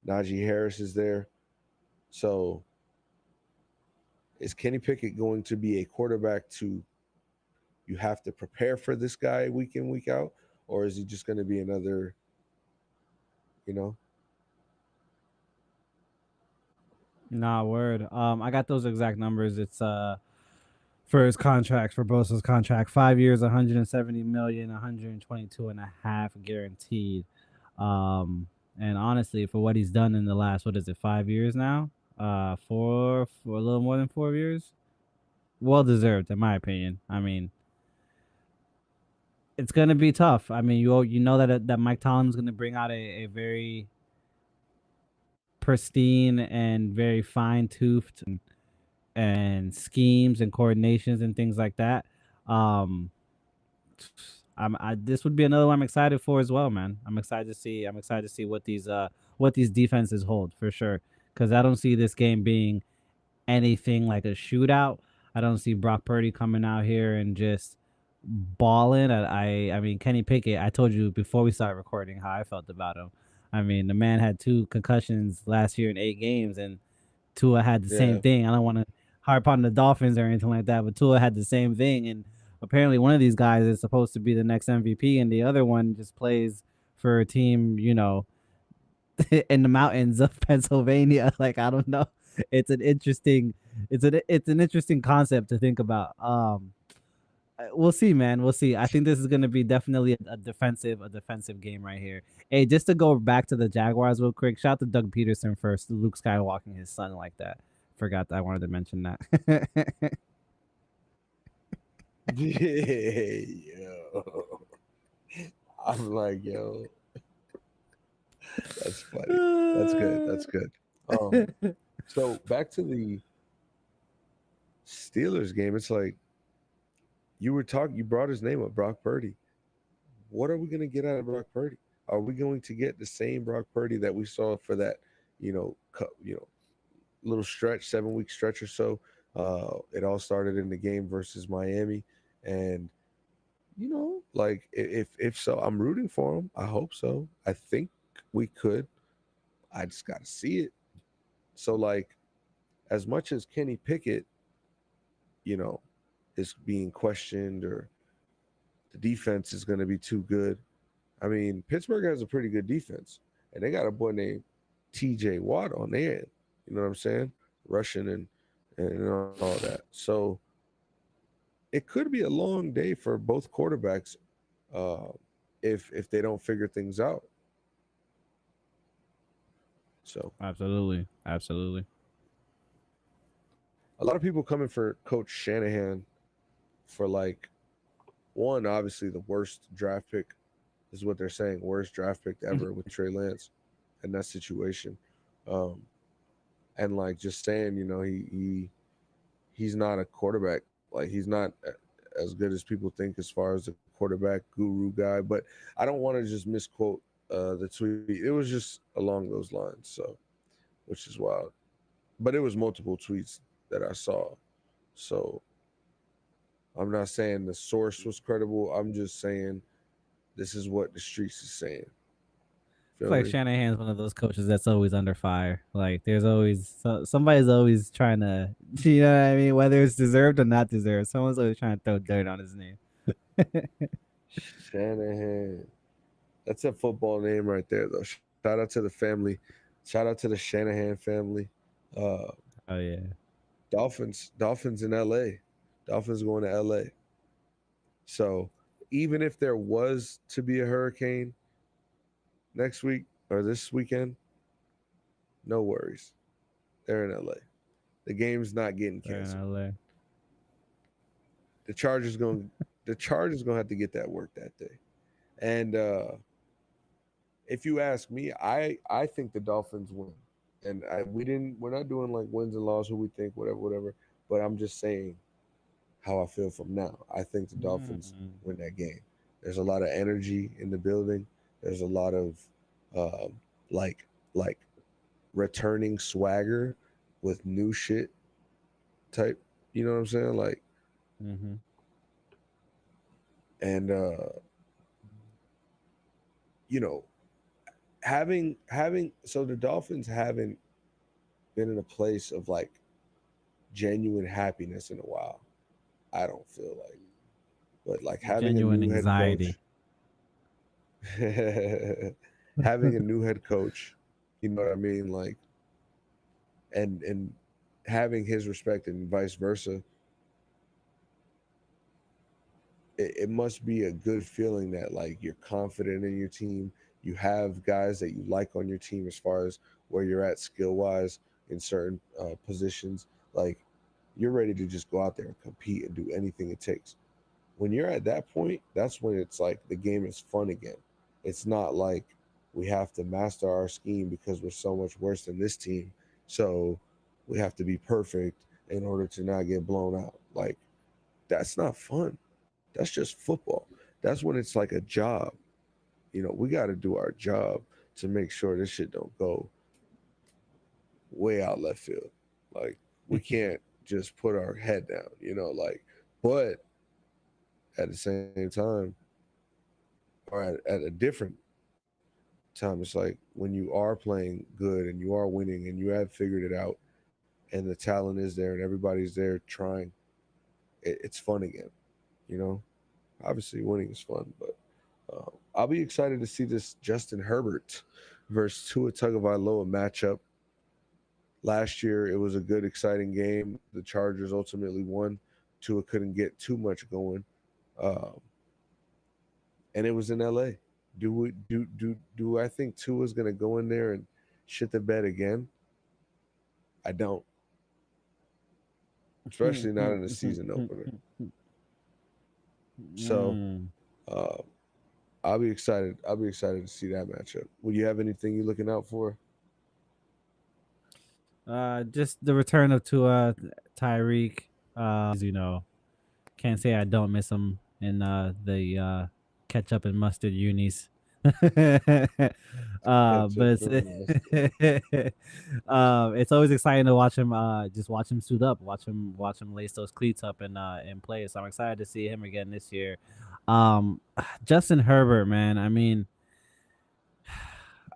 Najee Harris is there, so is Kenny Pickett going to be a quarterback to you have to prepare for this guy week in week out, or is he just going to be another, you know? Nah, word. I got those exact numbers. It's for his contract, for Bosa's contract, 5 years, 170 million, 122 and a half guaranteed. Um, and honestly, for what he's done in the last, what is it, 5 years now? For a little more than 4 years. Well deserved, in my opinion. I mean, it's gonna be tough. I mean, you know that Mike Tomlin's gonna bring out a very pristine and very fine toothed and schemes and coordinations and things like that. Um, this would be another one I'm excited for as well, man. I'm excited to see what these defenses hold for sure. Because I don't see this game being anything like a shootout. I don't see Brock Purdy coming out here and just balling. I mean Kenny Pickett. I told you before we started recording how I felt about him. I mean, the man had 2 concussions last year in 8 games, and Tua had the same Yeah. thing. I don't want to harp on the Dolphins or anything like that, but Tua had the same thing. And apparently, one of these guys is supposed to be the next MVP, and the other one just plays for a team, in the mountains of Pennsylvania. Like, I don't know. It's an interesting, it's an interesting concept to think about. We'll see, man. We'll see. I think this is going to be definitely a defensive game right here. Hey, just to go back to the Jaguars real quick. Shout out to Doug Peterson first. Luke Skywalking his son like that. Forgot that I wanted to mention that. Yo. I'm like, yo, that's funny. That's good. That's good. Um, so back to the Steelers game. It's like you brought his name up, Brock Purdy. What are we going to get out of Brock Purdy? Are we going to get the same Brock Purdy that we saw for that, little stretch, 7 week stretch or so? It all started in the game versus Miami, and like if so, I'm rooting for him. I hope so. I think we could. I just got to see it. So like, as much as Kenny Pickett, you know, is being questioned or the defense is going to be too good. I mean, Pittsburgh has a pretty good defense, and they got a boy named T.J. Watt on there. You know what I'm saying? Russian and all that. So it could be a long day for both quarterbacks uh, if they don't figure things out. So Absolutely. Absolutely. a lot of people coming for Coach Shanahan for like one, obviously the worst draft pick is what they're saying, worst draft pick ever with Trey Lance in that situation. Um, and like just saying, he's not a quarterback. Like he's not as good as people think as far as a quarterback guru guy. But I don't want to just misquote the tweet. It was just along those lines. So, which is wild. But it was multiple tweets that I saw. So I'm not saying the source was credible. I'm just saying this is what the streets is saying. I Feel feel like me? Shanahan's one of those coaches that's always under fire. Like there's always somebody's always trying to, you know what I mean? Whether it's deserved or not deserved, someone's always trying to throw dirt on his name. Shanahan. That's a football name right there, though. Shout out to the family. Shout out to the Shanahan family. Uh, Oh yeah. Dolphins in LA. Dolphins going to LA. So even if there was to be a hurricane next week or this weekend, no worries. They're in LA. The game's not getting They're in canceled. LA. The Chargers going the Chargers going to have to get that work that day. And if you ask me, I think the Dolphins win. And we're not doing like wins and losses, who we think, whatever. But I'm just saying how I feel from now. I think the Dolphins Mm. win that game. There's a lot of energy in the building. There's a lot of um, like returning swagger with new shit type. You know what I'm saying? Like, Mm-hmm. and you know, having so the Dolphins haven't been in a place of like genuine happiness in a while. I don't feel like, but like having a Genuine new head anxiety. coach, having a new head coach, you know what I mean, like, and having his respect and vice versa, it must be a good feeling that like you're confident in your team. You have guys that you like on your team as far as where you're at skill wise in certain positions. Like you're ready to just go out there and compete and do anything it takes. When you're at that point, that's when it's like the game is fun again. It's not like we have to master our scheme because we're so much worse than this team. So we have to be perfect in order to not get blown out. Like that's not fun. That's just football. That's when it's like a job. We got to do our job to make sure this shit don't go way out left field. Like we can't just put our head down, like but at the same time or at a different Tom, it's like when you are playing good and you are winning and you have figured it out and the talent is there and everybody's there trying, it's fun again. You know, obviously winning is fun, but I'll be excited to see this Justin Herbert versus Tua Tagovailoa matchup. Last year, it was a good, exciting game. The Chargers ultimately won. Tua couldn't get too much going, um, and it was in LA. Do I think Tua's going to go in there and shit the bed again? I don't, especially not in a season opener. So Mm. uh, I'll be excited. I'll be excited to see that matchup. Would you have anything you're looking out for? Just the return of Tyreek. You know, can't say I don't miss him in the ketchup and mustard unis. But Ketchup and mustard. it's always exciting to watch him. Just watch him suit up, watch him lace those cleats up and play. So I'm excited to see him again this year. Justin Herbert, man. I mean,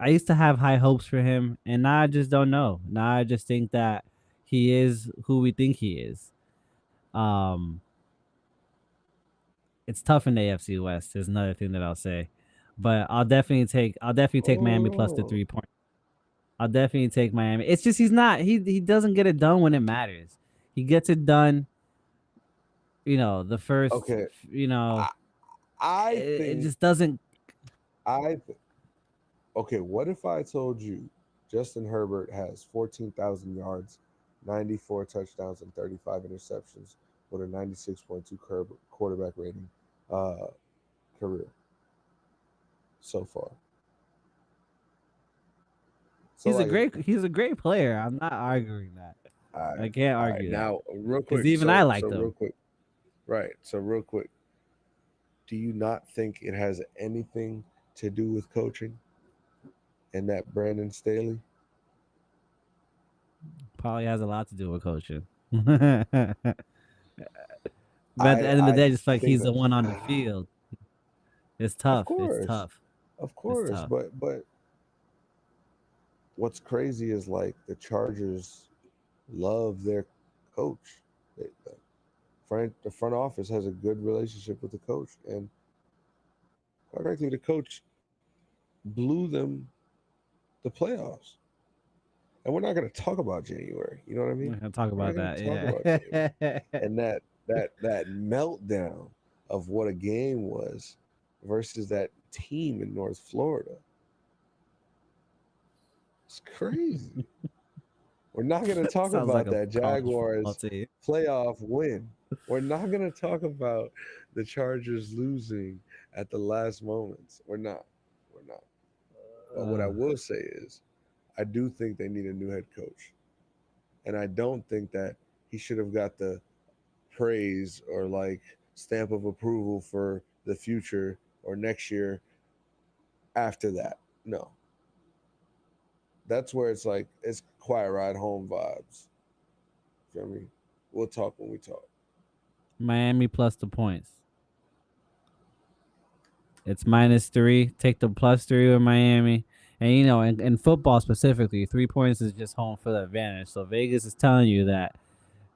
I used to have high hopes for him, and now I just don't know. Now I just think that he is who we think he is. Um, it's tough in the AFC West. Is another thing that I'll say, but I'll definitely take Miami plus the Oh, 3 point. I'll definitely take Miami. It's just he doesn't get it done when it matters. He gets it done, the first, okay. I, I it think just doesn't. I th- okay. What if I told you Justin Herbert has 14,000 yards, 94 touchdowns, and 35 interceptions with a 96.2 quarterback rating uh, career so far? So like, He's a great player. I'm not arguing that. I can't all right. argue that Now, real because quick. even I So liked real him. quick. Right. So real quick. Do you not think it has anything to do with coaching and that Brandon Staley? Probably has a lot to do with coaching. But at the end of the I day, just like think he's the one on the field. It's of tough. It's course, tough. of It's course, tough. but what's crazy is like the Chargers love their coach. The front office has a good relationship with the coach, and quite frankly, the coach blew them the playoffs. And we're not going to talk about January. You know what I We're mean? gonna talk We're not about going that. to talk about January. Yeah. And that meltdown of what a game was versus that team in North Florida. It's crazy. We're not going to talk Sounds like about a that college football Jaguars team. playoff win. We're not going to talk about the Chargers losing at the last moments. We're not. We're not. But what I Uh, will say is, I do think they need a new head coach. And I don't think that he should have got the praise or like stamp of approval for the future or next year after that. No. That's where it's like it's quiet ride home vibes. Feel me? We'll talk when we talk. Miami plus the points. It's -3. Take the +3 with Miami. And in football specifically, 3 points is just home field advantage. So Vegas is telling you that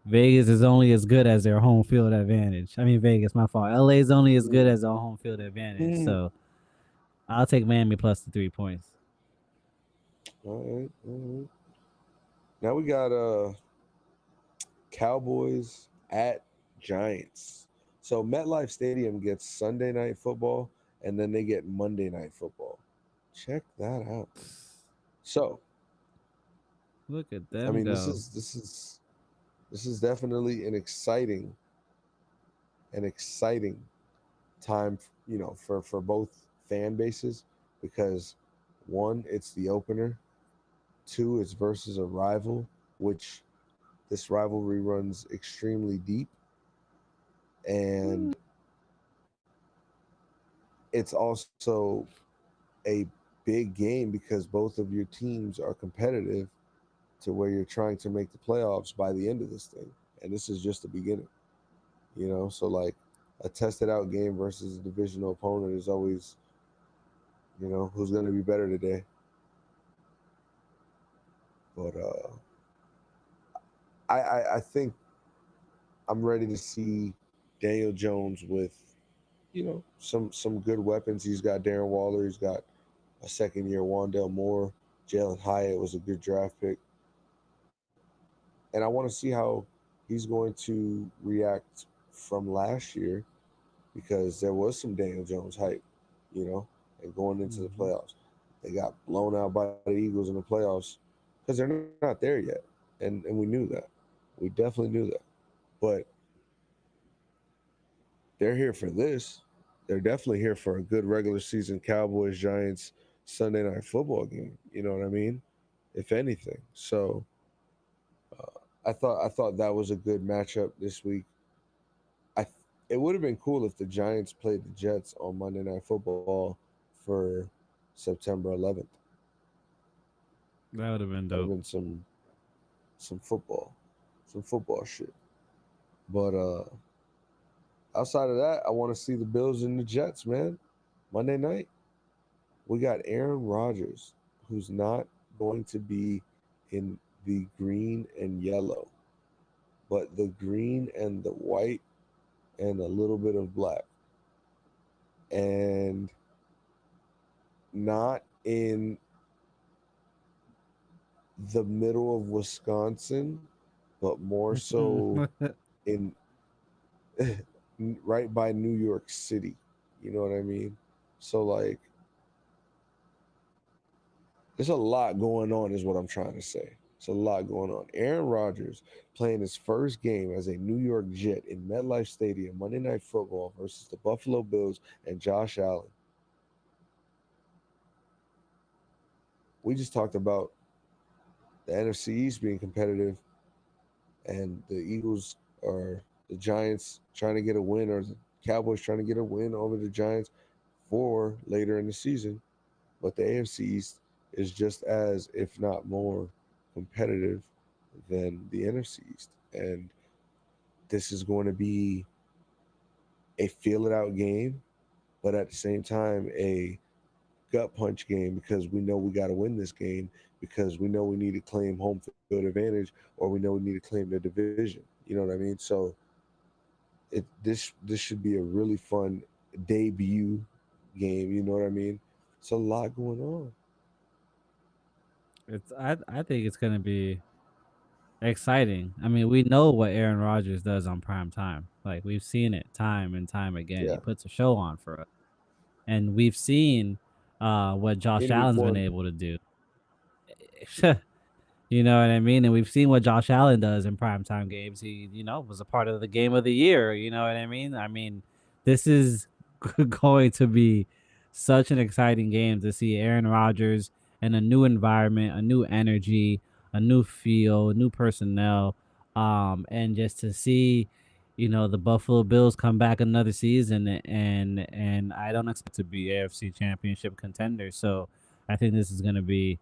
Vegas is only as good as their home field advantage. I mean Vegas, my fault. LA is only as good Mm. as their home field advantage. Mm. So I'll take Miami plus the 3 points. All right, all right. Now we got Cowboys at Giants. So MetLife Stadium gets Sunday night football and then they get Monday night football. Check that out. So, Look at I them mean, go. this is definitely an exciting time, for both fan bases because one, it's the opener. Two, it's versus a rival, which this rivalry runs extremely deep, and it's also a big game because both of your teams are competitive to where you're trying to make the playoffs by the end of this thing, and this is just the beginning. So like a tested out game versus a divisional opponent is always Who's going to be better today. But I think I'm ready to see Daniel Jones with some good weapons. He's got Darren Waller. He's got a second year Wandell Moore. Jalen Hyatt was a good draft pick, and I want to see how he's going to react from last year because there was some Daniel Jones hype, you know, and going into the Mhm. playoffs. They got blown out by the Eagles in the playoffs because they're not there yet. And we knew that. We definitely knew that. But they're here for this. They're definitely here for a good regular season Cowboys Giants Sunday night football game. You know what I mean? If anything. So I thought that was a good matchup this week. It would have been cool if the Giants played the Jets on Monday Night Football for September 11th. That would have been That would have dope. been some football, some football shit. But outside of that, I want to see the Bills and the Jets, man. Monday night, we got Aaron Rodgers, who's not going to be in the green and yellow, but the green and the white and a little bit of black, and not in the middle of Wisconsin, but more so in right by New York City. You know what I mean? So like there's a lot going on is what I'm trying to say. It's a lot going on. Aaron Rodgers playing his first game as a New York Jet in MetLife Stadium Monday Night Football versus the Buffalo Bills and Josh Allen. We just talked about the NFC East being competitive and the Eagles or the Giants trying to get a win or the Cowboys trying to get a win over the Giants for later in the season. But the AFC East is just as, if not more, competitive than the NFC East. And this is going to be a feel it out game, but at the same time, a gut punch game because we know we got to win this game because we know we need to claim home field advantage or we know we need to claim the division. You know what I mean? So this should be a really fun debut game. You know what I mean? It's a lot going on. I think it's gonna be exciting. I mean, we know what Aaron Rodgers does on prime time. Like we've seen it time and time again. He Yeah, puts a show on for us, and we've seen what Josh in week Allen's been one. able to do. You know what I mean? And we've seen what Josh Allen does in primetime games. He, was a part of the game of the year. You know what I mean? I mean, this is going to be such an exciting game to see Aaron Rodgers in a new environment, a new energy, a new feel, new personnel, and just to see, the Buffalo Bills come back another season, and I don't expect to be AFC Championship contenders. So I think this is going to be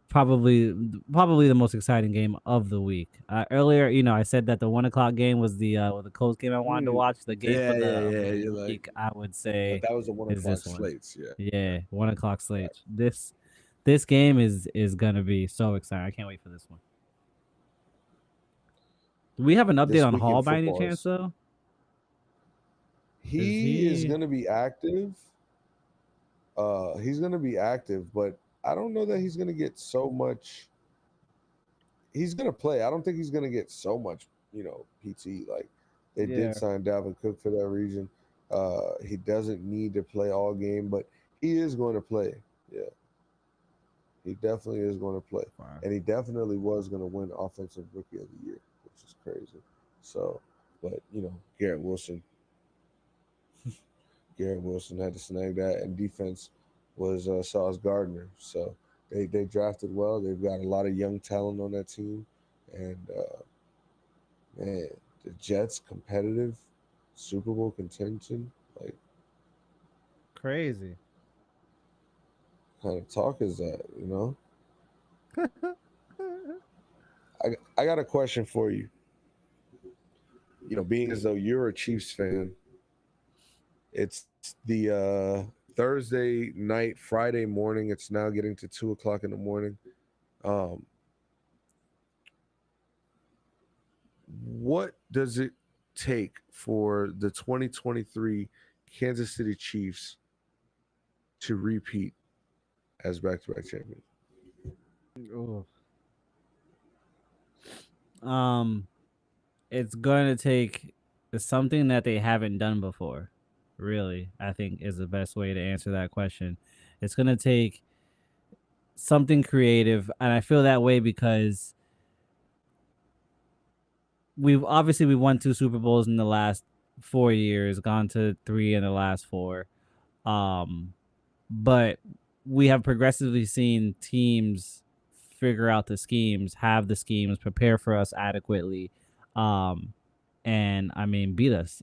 probably probably the most exciting game of the week. Earlier, I said that the 1 o'clock game was the Colts game I wanted to Mm. watch. The game Yeah, yeah, of yeah. the You're like week, I would that. say, That was a one is o'clock this one. slates. Yeah, yeah. Yeah, 1 o'clock Right. slate. This game is gonna be so exciting. I can't wait for this one. Do we have an update This on weekend Hall by any football chance is though? Is he is he? gonna be active. He's gonna be active, but I don't know that he's gonna get so much. He's gonna play. I don't think he's gonna get so much, PT. Like they did Yeah. sign Dalvin Cook for that reason. He doesn't need to play all game, but he is going to play. Yeah, he definitely is going to play, Fine. and he definitely was going to win Offensive Rookie of the Year, which is crazy. So, but Garrett Wilson had to snag that, and defense was Sauce Gardner. So they drafted well. They've got a lot of young talent on that team, and man, the Jets competitive, Super Bowl contention. Like, Crazy. kind of talk is that? I got a question for you. Being as though you're a Chiefs fan, It's the Thursday night, Friday morning. It's now getting to 2 o'clock in the morning. Um, what does it take for the 2023 Kansas City Chiefs to repeat as back-to-back champions? Ooh. Um, it's going to take something that they haven't done before. Really, I think is the best way to answer that question. It's going to take something creative, and I feel that way because we won 2 Super Bowls in the last 4 years, gone to 3 in the last 4. Um, but we have progressively seen teams figure out the schemes, have the schemes, prepare for us adequately, um, and I mean beat us.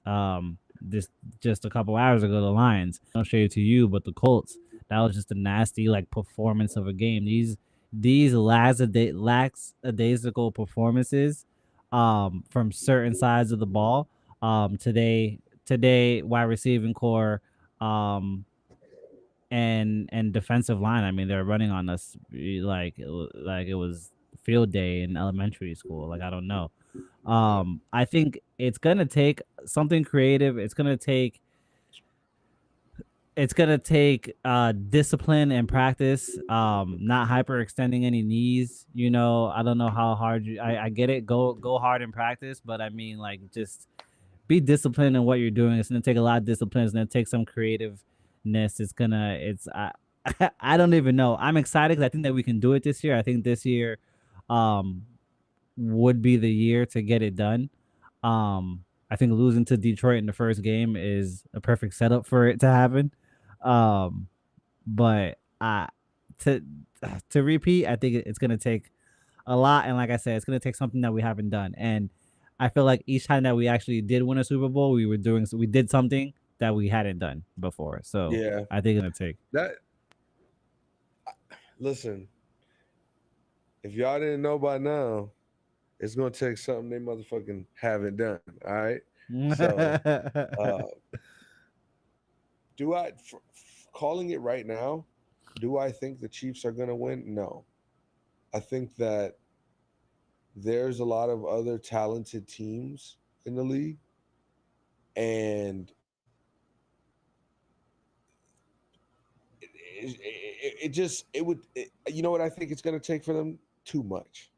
This just a couple hours ago, the Lions. I'll show it to you, but the Colts. That was just a nasty like performance of a game. These lackadaisical performances, from certain sides of the ball. Today, wide receiving core, um, and defensive line. I mean, they're running on us like it was field day in elementary school. Like I don't know. I think it's gonna take something creative. It's gonna take discipline and practice. Not hyperextending any knees. I don't know how hard I get it. Go hard in practice, but I mean like just be disciplined in what you're doing. It's gonna take a lot of discipline. It's gonna take some creativeness. I don't even know. I'm excited because I think that we can do it this year. I think this year, um, would be the year to get it done. I think losing to Detroit in the first game is a perfect setup for it to happen. Um, but to to repeat, I think it's gonna take a lot, and like I said, it's gonna take something that we haven't done. And I feel like each time that we actually did win a Super Bowl, we did something that we hadn't done before. So Yeah, I think it's gonna take. that listen. If y'all didn't know by now, it's gonna take something they motherfucking haven't done. All right. So, uh, calling it right now? Do I think the Chiefs are gonna win? No. I think that there's a lot of other talented teams in the league, and it just it would it, you know what I think it's going to take for them? Too much.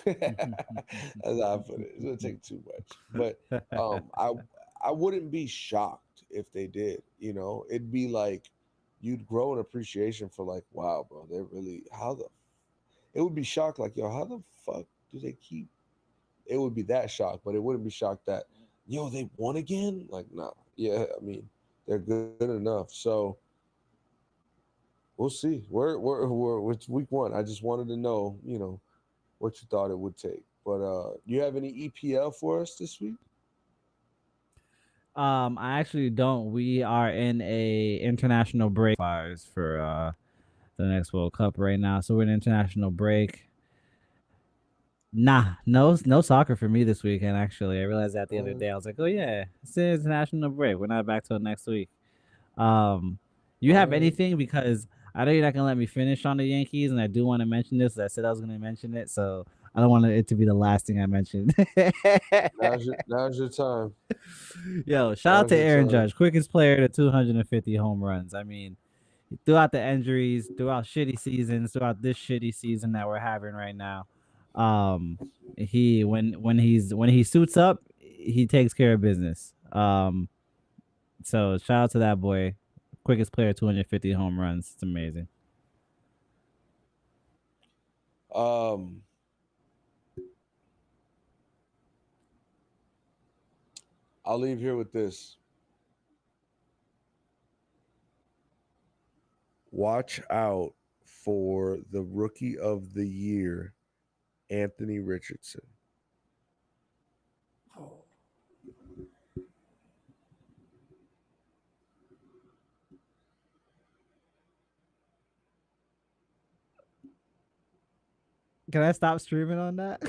As I put it, it's going to take too much. But I wouldn't be shocked if they did. It'd be like you'd grow an appreciation for like, wow, bro, they're really how the. It would be shocked like, yo, how the fuck do they keep? It would be that shocked, but it wouldn't be shocked that, yo, they won again. Like, nah, yeah, I mean, they're good enough. So we'll see. It's week one. I just wanted to know, what you thought it would take. But you have any EPL for us this week? I actually don't. We are in a international break fires for the next World Cup right now, so we're in international break. Nah, no soccer for me this weekend. Actually, I realized that the other Uh, day. I was like, oh yeah, it's an international break. We're not back till next week. Um, you all have right. anything because I know you're not gonna let me finish on the Yankees, and I do want to mention this. I said I was gonna mention it, so I don't want it to be the last thing I mentioned. Now's your time. Yo, shout out Now's to your Aaron time. Judge, quickest player to 250 home runs. I mean, throughout the injuries, throughout shitty seasons, throughout this shitty season that we're having right now, um, he when he suits up, he takes care of business. So shout out to that boy, quickest player, 250 home runs. It's amazing. Um, I'll leave here with this. Watch out for the rookie of the year, Anthony Richardson. Can I stop streaming on that?